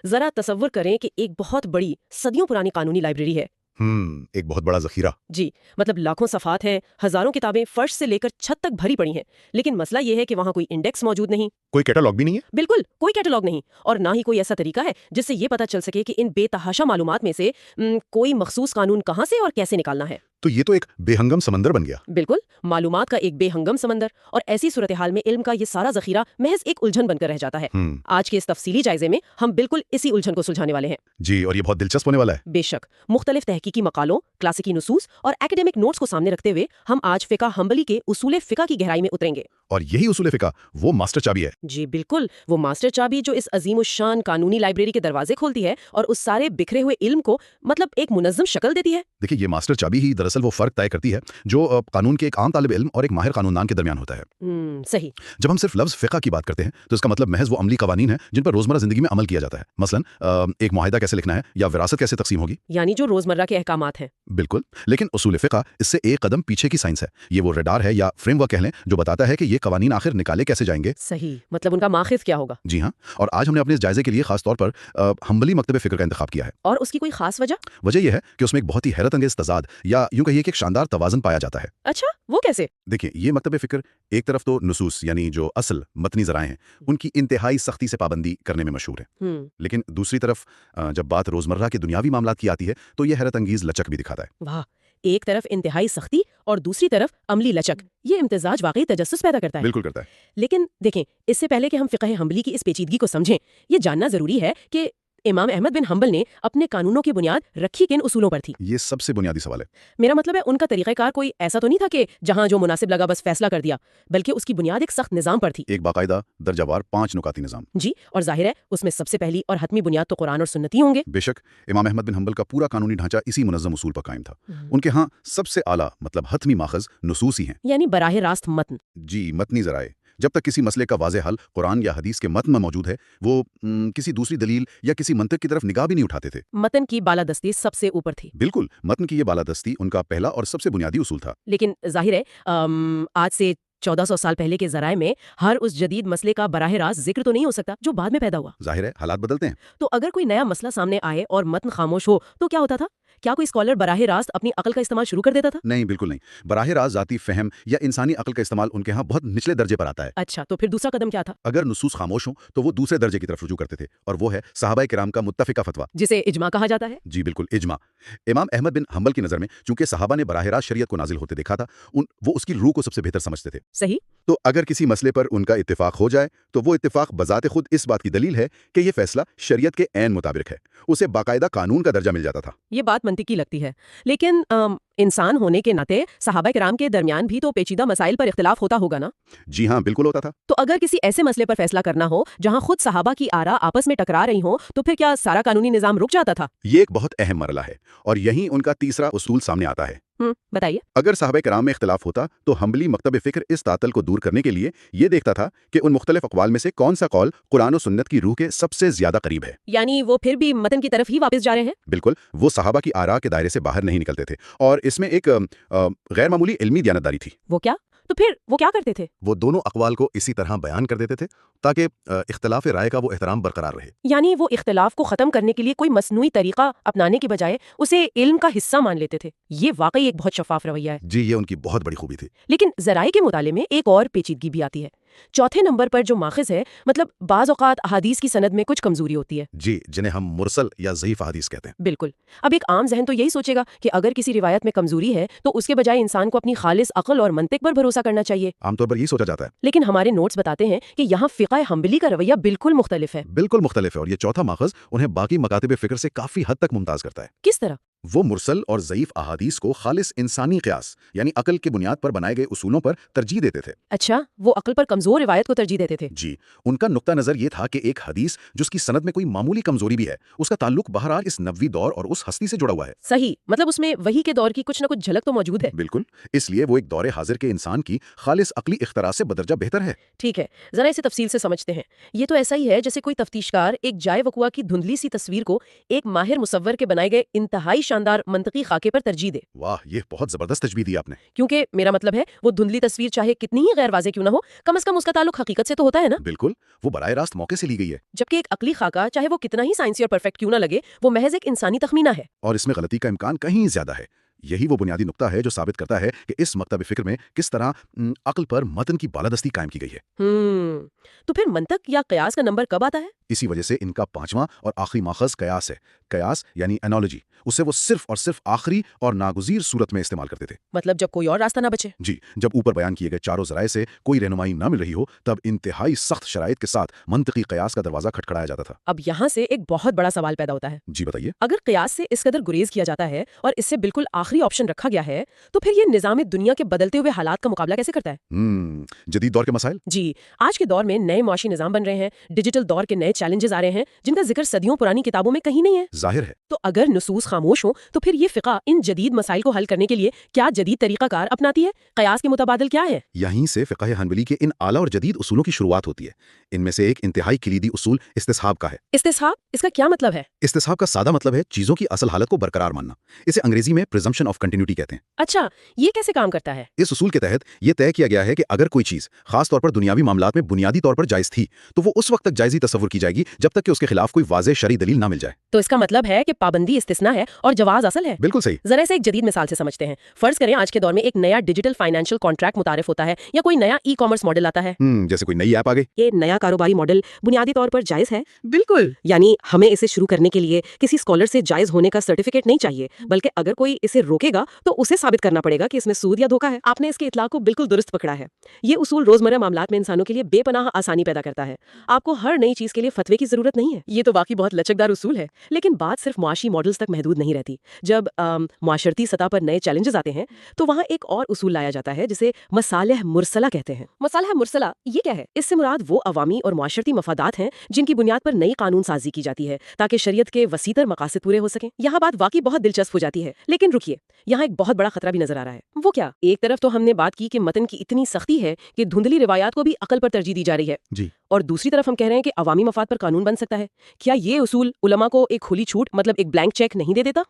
ذرا تصور کریں کہ ایک بہت بڑی صدیوں پرانی قانونی لائبریری ہے۔ ایک بہت بڑا ذخیرہ۔ جی، مطلب لاکھوں صفحات ہیں، ہزاروں کتابیں فرش سے لے کر چھت تک بھری پڑی ہیں، لیکن مسئلہ یہ ہے کہ وہاں کوئی انڈیکس موجود نہیں، کوئی کیٹالاگ بھی نہیں ہے؟ بالکل کوئی کیٹلاگ نہیں، اور نہ ہی کوئی ایسا طریقہ ہے جس سے یہ پتہ چل سکے کہ ان بے تحاشا معلومات میں سے کوئی مخصوص قانون کہاں سے اور کیسے نکالنا ہے۔ تو یہ تو ایک بے ہنگم سمندر بن گیا۔ بالکل، معلومات کا ایک بے ہنگم سمندر، اور ایسی صورتحال میں علم کا یہ سارا ذخیرہ محض ایک الجھن بن کر رہ جاتا ہے۔ آج کے اس تفصیلی جائزے میں ہم بالکل اسی الجھن کو سلجھانے والے ہیں۔ جی، اور یہ بہت دلچسپ ہونے والا ہے۔ بے شک، مختلف تحقیقی مقالوں، کلاسیکی نصوص اور ایکیڈیمک نوٹس کو سامنے رکھتے ہوئے ہم آج فقہ حنبلی کے اصول فقہ کی گہرائی میں اتریں گے۔ اور یہی اصول فقہ وہ ماسٹر چابی ہے۔ جی بالکل، وہ ماسٹر چابی جو اس عظیم الشان قانونی لائبریری کے دروازے کھولتی ہے اور اس سارے بکھرے ہوئے علم کو مطلب ایک منظم شکل دیتی ہے۔ دیکھیں، یہ ماسٹر چابی ہی دراصل وہ فرق طے کرتی ہے جو قانون کے ایک عام طالب علم اور ایک ماہر قانون دان کے درمیان ہوتا ہے۔ صحیح۔ جب ہم صرف لفظ فقہ کی بات کرتے ہیں تو اس کا مطلب محض وہ عملی قوانین ہیں جن پر روزمرہ زندگی میں عمل کیا جاتا ہے، مثلا ایک معاہدہ کیسے لکھنا ہے یا وراثت کیسے تقسیم ہوگی، یعنی جو روزمرہ کے احکامات ہیں۔ بالکل، لیکن اصول فقہ اس سے ایک قدم پیچھے کی سائنس ہے۔ یہ وہ ریڈار ہے یا فریم ورک کہہ لیں جو بتاتا ہے کہ یہ قوانین آخر نکالے کیسے جائیں گے۔ صحیح، مطلب ان کا ماخذ کیا ہوگا۔ جی ہاں، اور آج ہم نے اپنے اس جائزے کے لیے خاص طور پر حنبلی مکتب فکر کا انتخاب کیا ہے۔ اور اس کی کوئی خاص وجہ یہ ہے کہ اس میں ایک بہت ہی حیرت انگیز تضاد یا یوں کہیے کہ ایک شاندار توازن پایا جاتا ہے۔ اچھا، وہ کیسے؟ دیکھیں، یہ مکتب فکر ایک طرف تو نصوص یعنی جو اصل متنی ذرائع ہیں ان کی انتہائی سختی سے پابندی کرنے میں مشہور ہے، لیکن دوسری طرف جب بات روزمرہ کے دنیاوی معاملات کی آتی ہے تو یہ حیرت انگیز لچک بھی دکھاتا ہے۔ واہ، ایک طرف انتہائی سختی اور دوسری طرف عملی لچک، یہ امتزاج واقعی تجسس پیدا کرتا ہے۔ بالکل کرتا ہے۔ لیکن دیکھیں، اس سے پہلے کہ ہم فقہ حنبلی کی اس پیچیدگی کو سمجھیں، یہ جاننا ضروری ہے کہ امام احمد بن حنبل نے اپنے قانونوں کی بنیاد رکھی کن اصولوں پر تھی؟ یہ سب سے بنیادی سوال ہے۔ میرا مطلب ہے ان کا طریقہ کار کوئی ایسا تو نہیں تھا کہ جہاں جو مناسب لگا بس فیصلہ کر دیا، بلکہ اس کی بنیاد ایک سخت نظام پر تھی، ایک باقاعدہ درجہ وار 5 نکاتی نظام۔ جی، اور ظاہر ہے اس میں سب سے پہلی اور حتمی بنیاد تو قرآن اور سنت ہی ہوں گے۔ بے شک، امام احمد بن حنبل کا پورا قانونی ڈھانچہ اسی منظم اصول پر قائم تھا۔ ان کے ہاں سب سے اعلیٰ مطلب حتمی ماخذ نصوص ہی ہیں، یعنی براہ راست متن۔ جی، متنی ذرائع۔ جب تک کسی مسئلے کا واضح حل قرآن یا حدیث کے متن میں موجود ہے، وہ کسی دوسری دلیل یا کسی منطق کی طرف نگاہ بھی نہیں اٹھاتے تھے۔ متن کی بالادستی سب سے اوپر تھی۔ بالکل، متن کی یہ بالادستی ان کا پہلا اور سب سے بنیادی اصول تھا۔ لیکن ظاہر ہے آج سے 1400 سال پہلے کے ذرائع میں ہر اس جدید مسئلے کا براہ راست ذکر تو نہیں ہو سکتا جو بعد میں پیدا ہوا۔ ظاہر ہے، حالات بدلتے ہیں۔ تو اگر کوئی نیا مسئلہ سامنے آئے اور متن خاموش ہو تو کیا ہوتا تھا؟ کیا کوئی اسکالر براہ راست اپنی عقل کا استعمال شروع کر دیتا تھا؟ نہیں، بالکل نہیں۔ براہ راست ذاتی فہم یا انسانی عقل کا استعمال ان کے ہاں بہت نچلے درجے پر آتا ہے۔ اچھا، تو پھر دوسرا قدم کیا تھا؟ اگر نصوص خاموش ہوں تو وہ دوسرے درجے کی طرف رجوع کرتے تھے، اور وہ ہے صحابہ کرام کا متفقہ فتویٰ، جسے اجماع کہا جاتا ہے۔ جی بالکل، اجماع۔ امام احمد بن حنبل کی نظر میں چونکہ صحابہ نے براہ راست شریعت کو نازل ہوتے دیکھا تھا، وہ اس کی روح کو سب سے بہتر سمجھتے تھے۔ صحیح۔ تو اگر کسی مسئلے پر ان کا اتفاق ہو جائے تو وہ اتفاق بذات خود اس بات کی دلیل ہے کہ یہ فیصلہ شریعت کے عین مطابق ہے، اسے باقاعدہ قانون کا درجہ مل جاتا تھا۔ یہ بات منطقی لگتی ہے، لیکن انسان ہونے کے ناطے صحابہ کرام کے درمیان بھی تو پیچیدہ مسائل پر اختلاف ہوتا ہوگا نا؟ جی ہاں، بالکل ہوتا تھا۔ تو اگر کسی ایسے مسئلے پر فیصلہ کرنا ہو جہاں خود صحابہ کی آراء آپس میں ٹکرا رہی ہوں تو پھر کیا سارا قانونی نظام رک جاتا تھا؟ یہ ایک بہت اہم مرحلہ ہے، اور یہیں ان کا تیسرا اصول سامنے آتا ہے۔ بتائیے۔ اگر صحابہ کرام میں اختلاف ہوتا تو حنبلی مکتب فکر اس تعطل کو دور کرنے کے لیے یہ دیکھتا تھا کہ ان مختلف اقوال میں سے کون سا قول قرآن و سنت کی روح کے سب سے زیادہ قریب ہے۔ یعنی وہ پھر بھی متن کی طرف ہی واپس جا رہے ہیں؟ بالکل، وہ صحابہ کی آراء کے دائرے سے باہر نہیں نکلتے تھے، اور اس میں ایک غیر معمولی علمی دیانتداری تھی۔ وہ کیا؟ تو پھر وہ کیا کرتے تھے؟ وہ دونوں اقوال کو اسی طرح بیان کر دیتے تھے تاکہ اختلاف رائے کا وہ احترام برقرار رہے۔ یعنی وہ اختلاف کو ختم کرنے کے لیے کوئی مصنوعی طریقہ اپنانے کی بجائے اسے علم کا حصہ مان لیتے تھے۔ یہ واقعی ایک بہت شفاف رویہ ہے۔ جی، یہ ان کی بہت بڑی خوبی تھی۔ لیکن ذرائع کے مطالعے میں ایک اور پیچیدگی بھی آتی ہے۔ چوتھے نمبر پر جو ماخذ ہے، مطلب بعض اوقات احادیث کی سند میں کچھ کمزوری ہوتی ہے۔ جی، جنہیں ہم مرسل یا ضعیف احادیث کہتے ہیں۔ بالکل۔ اب ایک عام ذہن تو یہی سوچے گا کہ اگر کسی روایت میں کمزوری ہے تو اس کے بجائے انسان کو اپنی خالص عقل اور منطق پر بھروسہ کرنا چاہیے۔ عام طور پر یہی سوچا جاتا ہے، لیکن ہمارے نوٹس بتاتے ہیں کہ یہاں فقہ حنبلی کا رویہ بالکل مختلف ہے۔ بالکل مختلف ہے، اور یہ چوتھا ماخذ انہیں باقی مکاتب فکر سے کافی حد تک ممتاز کرتا ہے۔ کس طرح؟ وہ مرسل اور ضعیف احادیث کو خالص انسانی قیاس یعنی عقل کی بنیاد پر بنائے گئے اصولوں پر ترجیح دیتے تھے۔ اچھا، وہ عقل پر کمزور روایت کو ترجیح دیتے تھے۔ جی، ان کا نقطہ نظر یہ تھا کہ ایک حدیث جس کی سند میں کوئی معمولی کمزوری بھی ہے، اس کا تعلق بہرحال اس نبوی دور اور اس ہستی سے جڑا ہوا ہے۔ صحیح، مطلب اس میں وحی کے دور کی کچھ نہ کچھ جھلک تو موجود ہے۔ بالکل، اس لیے وہ ایک دور حاضر کے انسان کی خالص عقلی اختراع سے بدرجہ بہتر ہے۔ ٹھیک ہے، ذرا اسے تفصیل سے سمجھتے ہیں۔ یہ تو ایسا ہی ہے جیسے کوئی تفتیش کار ایک جائے وقوع کی دھندلی سی تصویر کو ایک ماہر مصور کے بنائے گئے انتہائی شاندار منطقی خاکے پر ترجیح دے۔ واہ، یہ بہت زبردست تشبیہ دی آپ نے۔ کیونکہ میرا مطلب ہے وہ دھندلی تصویر چاہے کتنی ہی غیر واضح کیوں نہ ہو، کم از کم اس کا تعلق حقیقت سے تو ہوتا ہے نا۔ بالکل، وہ براہ راست موقع سے لی گئی ہے۔ جبکہ ایک عقلی خاکہ چاہے وہ کتنا ہی سائنسی اور پرفیکٹ کیوں نہ لگے، وہ محض ایک انسانی تخمینہ ہے، اور اس میں غلطی کا امکان کہیں زیادہ ہے۔ یہی وہ بنیادی نقطہ ہے جو ثابت کرتا ہے کہ اس مکتب فکر میں کس طرح عقل پر متن کی بالادستی قائم کی گئی ہے۔ تو پھر منطق یا قیاس کا نمبر کب آتا ہے؟ اسی وجہ سے ان کا پانچواں اور آخری ماخذ قیاس ہے۔ قیاس یعنی انالوجی، اسے وہ صرف اور صرف آخری اور ناگزیر صورت میں استعمال کرتے تھے۔ مطلب جب کوئی اور راستہ نہ بچے۔ جی، جب اوپر بیان کیے گئے چاروں ذرائع سے کوئی رہنمائی نہ مل رہی ہو، تب انتہائی سخت شرائط کے ساتھ منطقی قیاس کا دروازہ کھٹکھڑایا جاتا تھا۔ اب یہاں سے ایک بہت بڑا سوال پیدا ہوتا ہے۔ جی بتائیے۔ اگر قیاس سے اس قدر گریز کیا جاتا ہے اور اس سے بالکل آخری آپشن رکھا گیا ہے، تو پھر یہ نظام دنیا کے بدلتے ہوئے حالات کا مقابلہ کیسے کرتا ہے؟ جدید دور کے مسائل؟ جی، آج کے دور میں نئے معاشی نظام بن رہے ہیں، ڈیجیٹل دور کے نئے چیلنجز آ رہے ہیں جن کا ذکر صدیوں پرانی کتابوں میں کہیں نہیں ہے۔ ظاہر ہے۔ تو اگر نصوص خاموش ہوں تو پھر یہ فقہ ان جدید مسائل کو حل کرنے کے لیے کیا جدید طریقہ کار اپناتی ہے؟ قیاس کے متبادل کیا ہے؟ یہیں سے فقہ حنبلی کے ان اعلیٰ اور جدید اصولوں کی شروعات ہوتی ہے۔ ان میں سے ایک انتہائی کلیدی اصول استصحاب کا ہے۔ استصحاب، اس کا کیا مطلب ہے؟ استصحاب کا سادہ مطلب ہے چیزوں کی اصل حالت کو برقرار ماننا۔ اسے انگریزی میں پریزمپشن آف کنٹینیوٹی کہتے ہیں۔ اچھا، یہ کیسے کام کرتا ہے؟ اس اصول کے تحت یہ طے کیا گیا ہے کہ اگر کوئی چیز خاص طور پر دنیاوی معاملات میں بنیادی طور پر جائز تھی تو وہ اس وقت تک جائزی تصور کی جائے گی جب تک کہ اس کے خلاف کوئی واضح شرعی دلیل نہ مل جائے۔ تو اس کا مطلب ہے کہ پابندی استثناء ہے اور جواز اصل ہے۔ بالکل صحیح۔ ذرا سے ایک جدید مثال سے سمجھتے ہیں۔ فرض کریں آج کے دور میں ایک نیا ڈیجیٹل فائنینشیل کانٹریکٹ متعارف ہوتا ہے یا کوئی نیا ای کامرس ماڈل آتا ہے۔ جیسے کوئی نئی ایپ آ گئی۔ یہ نیا کاروباری ماڈل بنیادی طور پر جائز ہے؟ بالکل، یعنی ہمیں اسے شروع کرنے کے لیے کسی اسکالر سے جائز ہونے کا سرٹیفکیٹ نہیں چاہیے، بلکہ اگر کوئی اسے روکے گا تو اسے ثابت کرنا پڑے گا کہ اس میں سود یا دھوکہ ہے۔ آپ نے اس کے اطلاق کو بالکل درست پکڑا ہے۔ یہ اصول روزمرہ معاملات میں انسانوں کے لیے بے پناہ آسانی پیدا کرتا ہے۔ آپ کو ہر نئی چیز کے لیے فتوے کی ضرورت نہیں ہے۔ یہ تو واقعی بہت لچکدار اصول ہے، لیکن بات صرف معاشی ماڈلز تک محدود نہیں رہتی۔ جب معاشرتی سطح پر نئے چیلنجز آتے ہیں تو وہاں ایک اور اصول لایا جاتا ہے جسے مصالح مرسلہ کہتے ہیں۔ مصالح مرسلہ یہ کیا ہے؟ اس سے مراد وہ عوامی اور معاشرتی مفادات ہیں جن کی بنیاد پر نئی قانون سازی کی جاتی ہے تاکہ شریعت کے وسیع مقاصد پورے ہو سکیں۔ یہاں بات واقعی بہت دلچسپ ہو جاتی ہے، لیکن رکیے، یہاں ایک بہت بڑا خطرہ بھی نظر آ رہا ہے۔ وہ کیا؟ ایک طرف تو ہم نے بات کی کہ متن کی اتنی سختی ہے کہ دھندلی روایات کو بھی عقل پر ترجیح دی جا رہی ہے، جی، اور دوسری طرف ہم کہہ رہے ہیں کہ عوامی مفاد پر قانون بن سکتا ہے۔ کیا یہ اصول علماء کو ایک کھلی چھوٹ، مطلب ایک بلینک چیک نہیں دے دیتا؟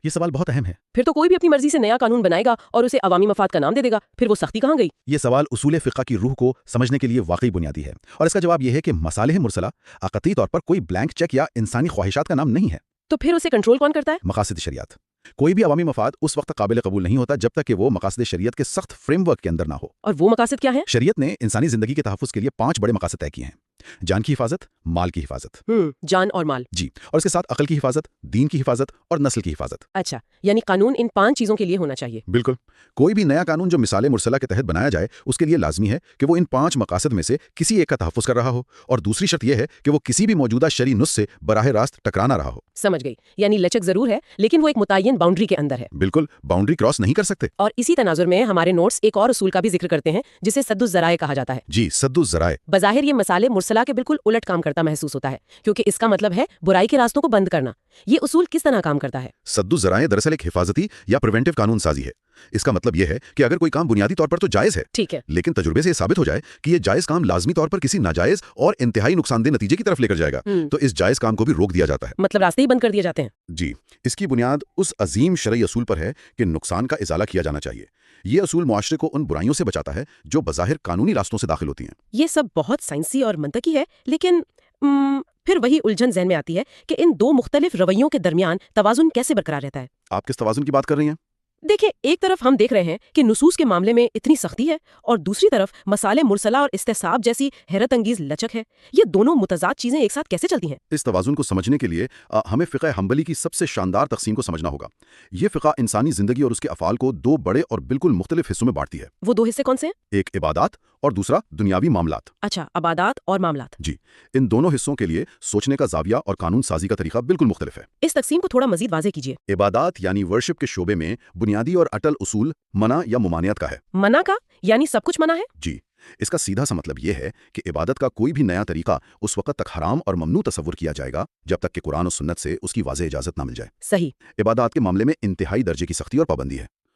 یہ سوال بہت اہم ہے۔ پھر تو کوئی بھی اپنی مرضی سے نیا قانون بنائے گا اور اسے عوامی مفاد کا نام دے دے گا، پھر وہ سختی کہاں گئی؟ یہ سوال اصول فقہ کی روح کو سمجھنے کے لیے واقعی بنیادی ہے، اور اس کا جواب یہ ہے کہ مصالح مرسلہ قطعی طور پر کوئی بلینک چیک یا انسانی خواہشات کا نام نہیں ہے۔ تو پھر اسے کنٹرول کون کرتا ہے؟ مقاصد شریعت۔ کوئی بھی عوامی مفاد اس وقت قابل قبول نہیں ہوتا جب تک کہ وہ مقاصد شریعت کے سخت فریم ورک کے اندر نہ ہو۔ اور وہ مقاصد کیا ہیں؟ شریعت نے انسانی زندگی کے تحفظ کے لیے 5 بڑے مقاصد طے کیے ہیں: جان کی حفاظت، مال کی حفاظت، جان اور مال، جی، اور اس کے ساتھ عقل کی حفاظت، دین کی حفاظت اور نسل کی حفاظت۔ اچھا، یعنی قانون ان 5 چیزوں کے لیے ہونا چاہیے۔ بالکل، کوئی بھی نیا قانون جو مثال مرسلہ کے تحت بنایا جائے اس کے لیے لازمی ہے کہ وہ ان 5 مقاصد میں سے کسی ایک کا تحفظ کر رہا ہو، اور دوسری شرط یہ ہے کہ وہ کسی بھی موجودہ شرعی نص سے براہ راست ٹکرا نہ رہا ہو۔ سمجھ گئی، یعنی لچک ضرور ہے لیکن وہ ایک متعین باؤنڈری کے اندر ہے۔ بالکل، باؤنڈری کراس نہیں کر سکتے۔ اور اسی تناظر میں ہمارے نوٹس ایک اور اصول کا بھی ذکر کرتے ہیں جسے سد الذرائع کہا جاتا ہے۔ جی، سد الذرائع۔ بظاہر یہ مصالح مرسلہ کے بالکل الٹ کام کرتا محسوس ہوتا ہے، کیونکہ اس کا مطلب ہے برائی کے راستوں کو بند کرنا۔ یہ اصول کس طرح کام کرتا ہے؟ سد الذرائع دراصل ایک حفاظتی یا پریونٹیو قانون سازی ہے۔ اس کا مطلب یہ ہے کہ اگر کوئی کام بنیادی طور پر تو جائز ہے، ٹھیک ہے، لیکن تجربے سے یہ ثابت ہو جائے کہ یہ جائز کام لازمی طور پر کسی ناجائز اور انتہائی نقصان دہ نتیجے کی طرف لے کر جائے گا، تو اس جائز کام کو بھی روک دیا جاتا ہے۔ مطلب راستے ہی بند کر دیے جاتے ہیں۔ جی، اس کی بنیاد اس عظیم شرعی اصول پر ہے کہ نقصان کا ازالہ کیا جانا چاہیے۔ یہ اصول معاشرے کو ان برائیوں سے بچاتا ہے جو بظاہر قانونی راستوں سے داخل ہوتی ہیں۔ یہ سب بہت سائنسی اور منطقی ہے، لیکن پھر وہی الجھن ذہن میں آتی ہے کہ ان 2 مختلف رویوں کے درمیان توازن کیسے برقرار رہتا ہے؟ آپ کس توازن کی بات کر رہی ہیں؟ دیکھیں، ایک طرف ہم دیکھ رہے ہیں کہ نصوص کے معاملے میں اتنی سختی ہے اور دوسری طرف مصالح مرسلہ اور استصحاب جیسی حیرت انگیز لچک ہے۔ یہ دونوں متضاد چیزیں ایک ساتھ کیسے چلتی ہیں؟ اس توازن کو سمجھنے کے لیے ہمیں فقہ حنبلی کی سب سے شاندار تقسیم کو سمجھنا ہوگا۔ یہ فقہ انسانی زندگی اور اس کے افعال کو 2 بڑے اور بالکل مختلف حصوں میں بانٹتی ہے۔ وہ 2 حصے کون سے ہیں؟ ایک عبادات اور دوسرا دنیاوی معاملات۔ اچھا، عبادات اور معاملات۔ جی، ان دونوں حصوں کے لیے سوچنے کا زاویہ اور قانون سازی کا طریقہ بالکل مختلف ہے۔ اس تقسیم کو تھوڑا مزید واضح کیجیے۔ عبادات یعنی ورشپ کے شعبے میں بنیادی اور اٹل اصول منع یا ممانعت کا ہے۔ منع کا یعنی سب کچھ منع ہے؟ جی، اس کا سیدھا سا مطلب یہ ہے کہ عبادت کا کوئی بھی نیا طریقہ اس وقت تک حرام اور ممنوع تصور کیا جائے گا جب تک کہ قرآن و سنت سے اس کی واضح اجازت نہ مل جائے۔ صحیح۔ عبادات کے معاملے میں انتہائی درجے کی سختی اور پابندی ہے۔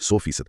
100%